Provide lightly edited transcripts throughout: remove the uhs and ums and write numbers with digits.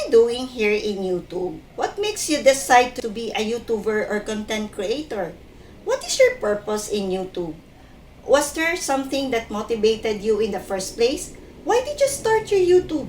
you doing here in YouTube? What makes you decide to be a YouTuber or content creator? What is your purpose in YouTube? Was there something that motivated you in the first place? Why did you start your YouTube?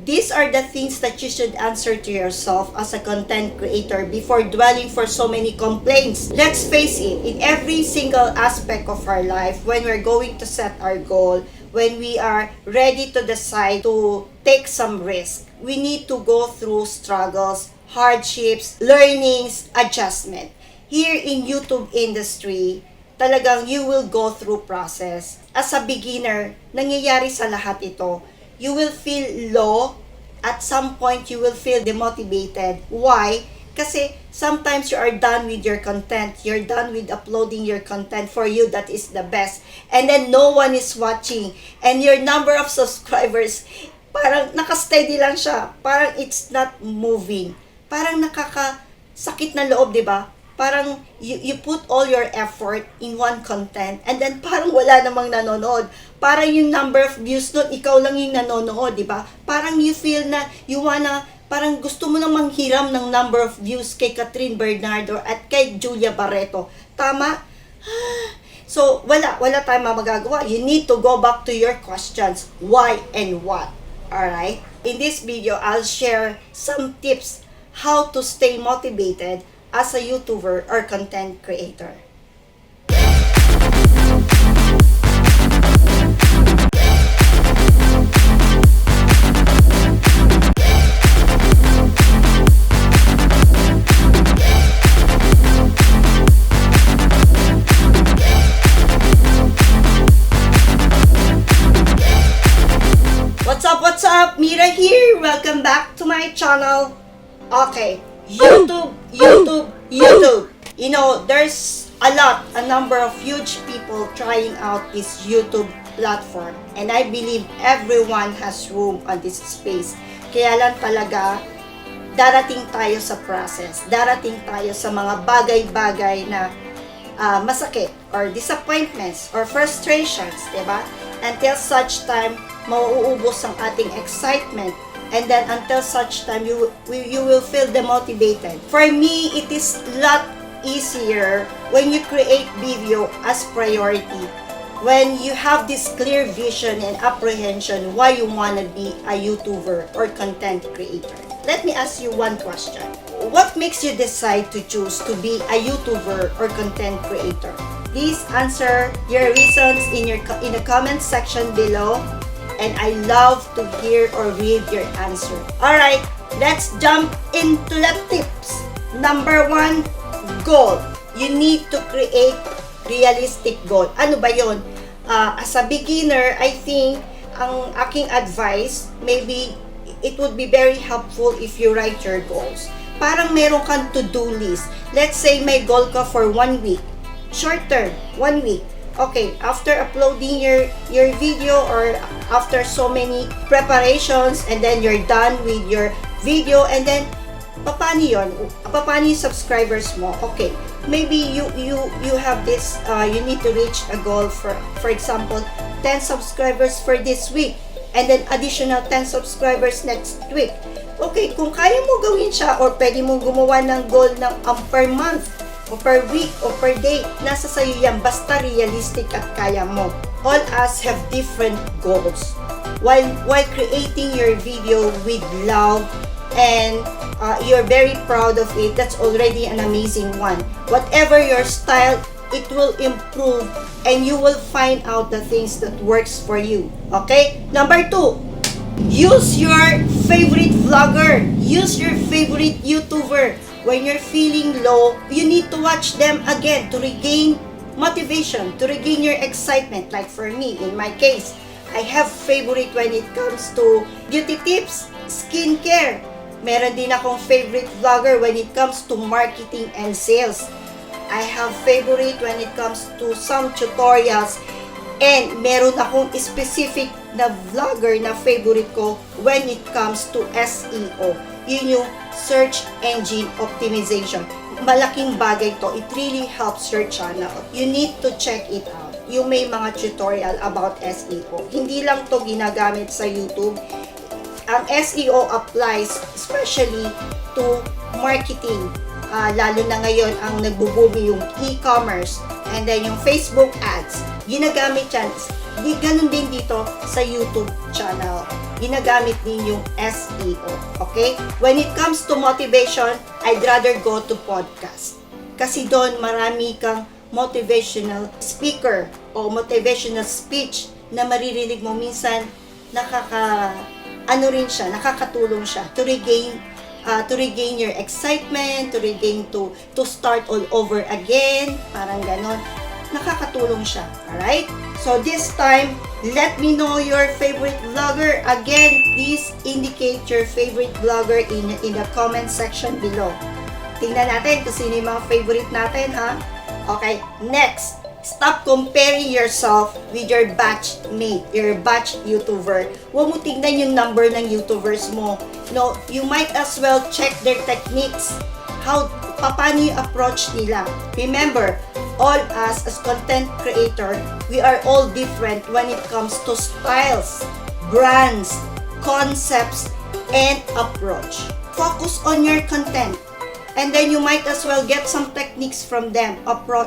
These are the things that you should answer to yourself as a content creator before dwelling for so many complaints. Let's face it, in every single aspect of our life, when we're going to set our goal, when we are ready to decide to take some risk, we need to go through struggles, hardships, learnings, adjustment. Here in YouTube industry, talagang you will go through process. As a beginner, nangyayari sa lahat ito. You will feel low. At some point, you will feel demotivated. Why? Kasi sometimes you are done with your content. You're done with uploading your content. For you, that is the best. And then no one is watching. And your number of subscribers, parang nakasteady lang siya. Parang it's not moving. Parang nakakasakit na loob, di ba? Parang you put all your effort in one content and then parang wala namang nanonood. Parang yung number of views nun, ikaw lang yung nanonood, di ba? Parang you feel na parang gusto mo nang manghiram ng number of views kay Catherine Bernardo at kay Julia Barreto. Tama? So, wala tayong magagawa. You need to go back to your questions. Why and what? Alright? In this video, I'll share some tips how to stay motivated as a YouTuber or content creator. What's up? Mira here. Welcome back to my channel. Okay. YouTube. You know, there's a number of huge people trying out this YouTube platform. And I believe everyone has room on this space. Kaya lang talaga, darating tayo sa process. Darating tayo sa mga bagay-bagay na masakit or disappointments or frustrations, diba? Until such time, mauubos ang ating excitement. And then until such time, you will feel demotivated. For me, it is a lot easier when you create video as priority. When you have this clear vision and apprehension why you want to be a YouTuber or content creator. Let me ask you one question. What makes you decide to choose to be a YouTuber or content creator? Please answer your reasons in the comment section below. And I love to hear or read your answer. Alright, let's jump into the tips. Number 1, goal. You need to create realistic goal. Ano ba yun? As a beginner, I think ang aking advice, maybe it would be very helpful if you write your goals. Parang meron kang to-do list. Let's say may goal ka for 1 week. Short term, 1 week. Okay, after uploading your video or after so many preparations and then you're done with your video and then paano yun? Paano yung subscribers mo? Okay, maybe you have this, you need to reach a goal for example, 10 subscribers for this week and then additional 10 subscribers next week. Okay, kung kaya mo gawin siya or pwede mo gumawa ng goal ng per month o per week o per day, nasa sayo yan, basta realistic at kaya mo. All us have different goals. While creating your video with love and you're very proud of it, that's already an amazing one. Whatever your style, it will improve and you will find out the things that works for you. Okay? Number 2, use your favorite vlogger. Use your favorite YouTuber. When you're feeling low, you need to watch them again to regain motivation, to regain your excitement. Like for me, in my case, I have favorite when it comes to beauty tips, skincare. Meron din akong favorite vlogger when it comes to marketing and sales. I have favorite when it comes to some tutorials. And meron akong specific na vlogger na favorite ko when it comes to SEO. Yun yung search engine optimization. Malaking bagay to. It really helps your channel. You need to check it out. Yung may mga tutorial about SEO. Hindi lang to ginagamit sa YouTube. ang SEO applies especially to marketing. Lalo na ngayon ang nagbo-boom yung e-commerce and then yung Facebook ads. Ginagamit yan. Ganun din dito sa YouTube channel. Ginagamit din yung SEO. Okay? When it comes to motivation, I'd rather go to podcast. Kasi doon marami kang motivational speaker o motivational speech na maririnig mo minsan nakakatulong siya to regain your excitement, to regain to start all over again, parang ganon. Nakakatulong siya. Alright? So this time, let me know your favorite vlogger. Again, please indicate your favorite vlogger in the comment section below. Tingnan natin kung sino yung mga favorite natin, ha? Okay, next. Stop comparing yourself with your batchmate, your batch YouTuber. Huwag mo tignan yung number ng YouTubers mo. No, you might as well check their techniques. Paano yung approach nila. Remember, all us as content creator, we are all different when it comes to styles, brands, concepts, and approach. Focus on your content. And then you might as well get some techniques from them.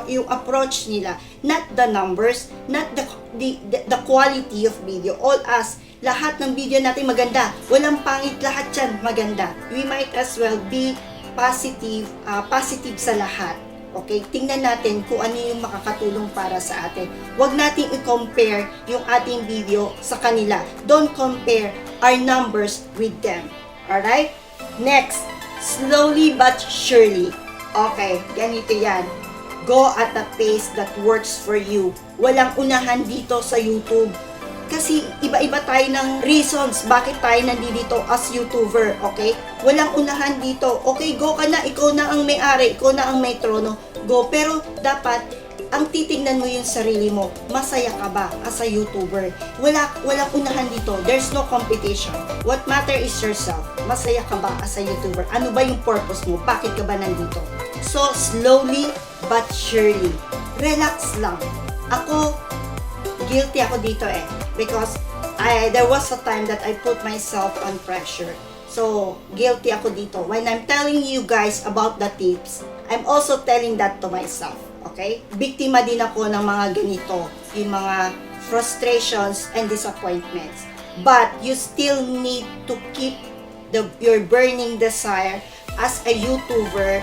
Yung approach nila. Not the numbers, not the quality of video. All us, lahat ng video natin maganda. Walang pangit, lahat yan maganda. We might as well be positive sa lahat. Okay? Tingnan natin kung ano yung makakatulong para sa atin. Huwag natin i-compare yung ating video sa kanila. Don't compare our numbers with them. Alright? Next. Slowly but surely. Okay, ganito yan. Go at a pace that works for you. Walang unahan dito sa YouTube. Kasi iba-iba tayo ng reasons bakit tayo nandito as YouTuber, okay? Walang unahan dito. Okay, go ka na. Ikaw na ang may-ari. Ikaw na ang may trono. Go. Pero dapat, ang titingnan mo yung sarili mo. Masaya ka ba as a YouTuber? Walang unahan dito. There's no competition. What matter is yourself. Masaya ka ba as a YouTuber? Ano ba yung purpose mo? Bakit ka ba nandito? So, slowly but surely. Relax lang. Ako, guilty ako dito because there was a time that I put myself on pressure. So, guilty ako dito. When I'm telling you guys about the tips, I'm also telling that to myself. Okay? Biktima din ako ng mga ganito, yung mga frustrations and disappointments. But you still need to keep your burning desire as a YouTuber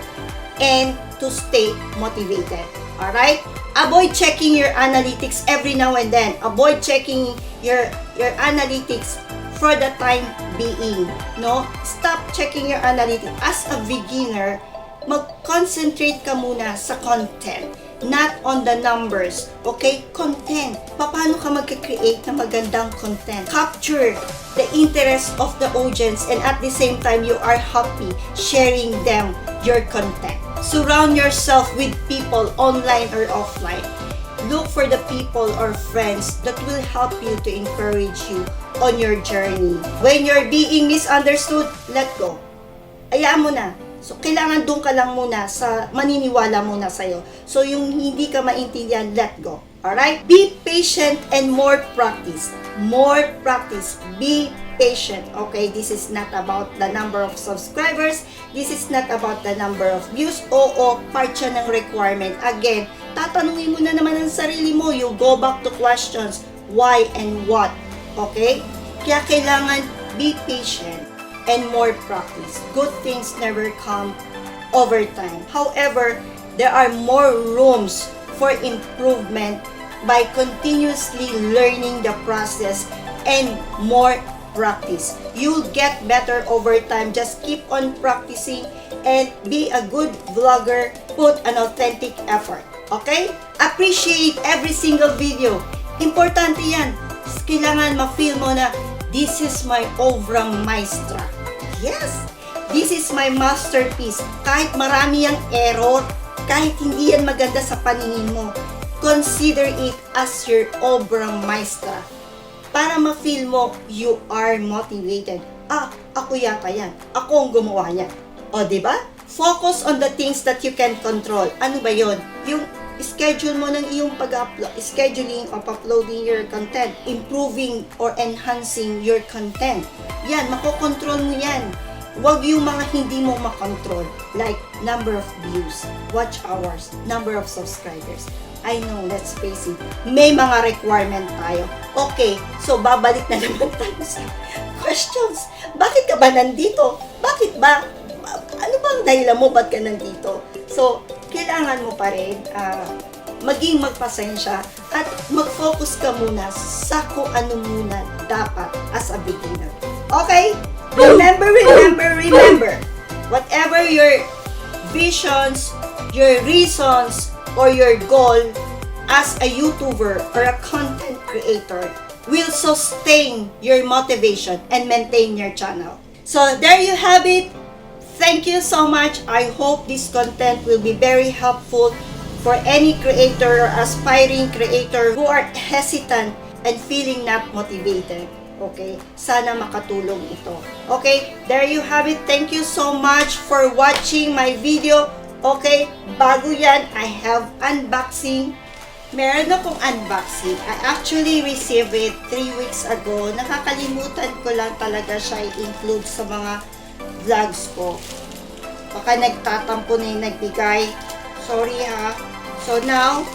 and to stay motivated. Alright? Avoid checking your analytics every now and then. Avoid checking your analytics for the time being. No? Stop checking your analytics. As a beginner, mag-concentrate ka muna sa content, not on the numbers. Okay? Content. Paano ka mag-create ng magandang content? Capture the interest of the audience and at the same time, you are happy sharing them your content. Surround yourself with people online or offline. Look for the people or friends that will help you to encourage you on your journey. When you're being misunderstood, let go. Hayaan mo na. So, kailangan doon ka lang muna maniniwala muna sa'yo. So, yung hindi ka maintindihan, let go. Alright? Be patient and more practice. More practice. Be patient. Okay? This is not about the number of subscribers. This is not about the number of views. Oo, part siya ng requirement. Again, tatanungin mo na naman ang sarili mo. You go back to questions. Why and what? Okay? Kaya kailangan be patient and more practice. Good things never come over time. However, there are more rooms for improvement by continuously learning the process and more practice. You'll get better over time. Just keep on practicing and be a good vlogger. Put an authentic effort. Okay? Appreciate every single video. Importante yan. Kailangan ma-feel mo na this is my obra maestra. Yes, this is my masterpiece. Kahit marami ang error, kahit hindi yan maganda sa paningin mo, consider it as your obra maestra. Para ma-feel mo, you are motivated. Ako yata yan. Ako ang gumawa yan. O, diba? Focus on the things that you can control. Ano ba yon? schedule mo ng iyong pag-upload, scheduling of uploading your content, improving or enhancing your content. Yan, makokontrol mo yan. Huwag yung mga hindi mo makontrol, like number of views, watch hours, number of subscribers. I know, let's face it, may mga requirement tayo. Okay, so babalik na naman tayo sa questions. Bakit ka ba nandito? Bakit ba? Ano bang dahilan mo? Ba't ka nandito? So, kailangan mo pa rin maging magpasensya at mag-focus ka muna sa kung ano muna dapat as a beginner. Okay? Remember, whatever your visions, your reasons, or your goal as a YouTuber or a content creator will sustain your motivation and maintain your channel. So, there you have it. Thank you so much. I hope this content will be very helpful for any creator or aspiring creator who are hesitant and feeling not motivated. Okay? Sana makatulong ito. Okay? There you have it. Thank you so much for watching my video. Okay? Bago yan, I have unboxing. Meron akong unboxing. I actually received it 3 weeks ago. Nakakalimutan ko lang talaga siya i-include sa mga vlogs ko. Baka nagtatampo na yung nagbigay. Sorry ha. So now,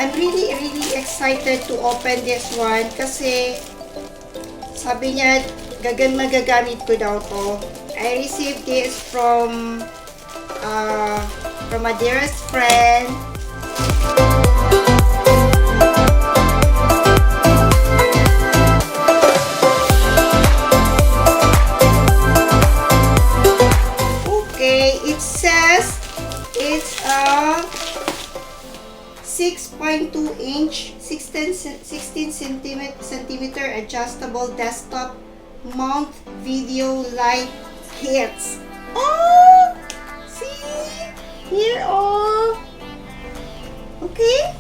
I'm really excited to open this one kasi sabi niya, magagamit ko daw to. I received this from my dearest friend. Okay, it says it's a 6.2 inch, 16 centimeter adjustable desktop mount video light kits. Oh! See? Here, oh! Okay?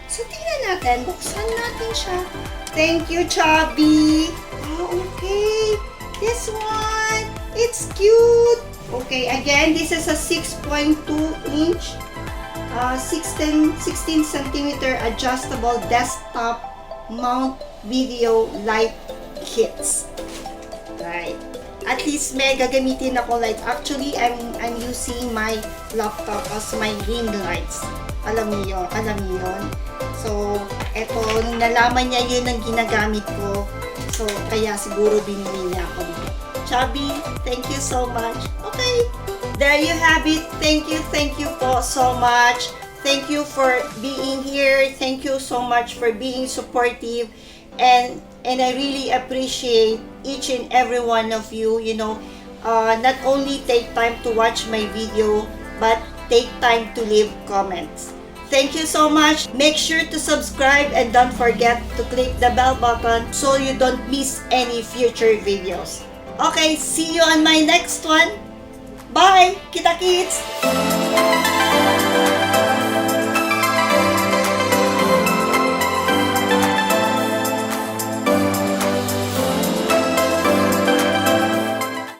So, tingnan natin. Buksan natin siya. Thank you, Chubby! Oh, okay. This one, it's cute! Okay, again, this is a 6.2 inch 16 centimeter adjustable desktop mount video light kits. Right. At least may gagamitin ako light. Actually, I'm using my laptop as my ring lights. Alam niyo yun. So, eto, nung nalaman niya yun ang ginagamit ko. So, kaya siguro binili niya ako dito. Chubby, thank you so much. Okay. There you have it. Thank you po so much. Thank you for being here. Thank you so much for being supportive. And I really appreciate each and every one of you. You know, not only take time to watch my video, but take time to leave comments. Thank you so much. Make sure to subscribe and don't forget to click the bell button so you don't miss any future videos. Okay, see you on my next one. Bye! Kita kits!